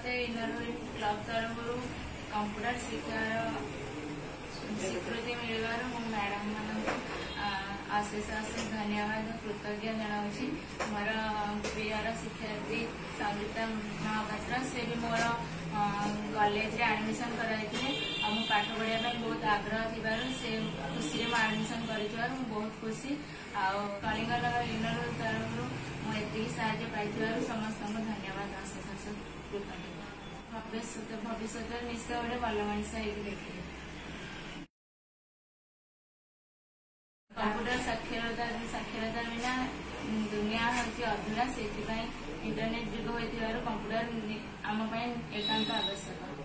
मत inner club तरफ computer शिक्षार स्वीकृति मिलवर मैडम मान अशेष अशेष धन्यवाद कृतज्ञ जनावि मोर प्रिय शिक्षार्थी संगीता महापात्र से भी मोर कॉलेज रे एडमिशन कराइए मु पाठ पढ़ाई बहुत आग्रह थी खुशी में एडमिशन कर बहुत खुशी कलिंगनगर इनर तरफ मुझे साहय पाई समस्त धन्यवाद अशेष कृतज्ञ भविष्य निश्चय गोटे भल मनीष देखिए कंप्यूटर साक्षरता बिना दुनिया हूँ अधूरा से इंटरनेट जुग हो कंप्यूटर आम एकांत आवश्यक।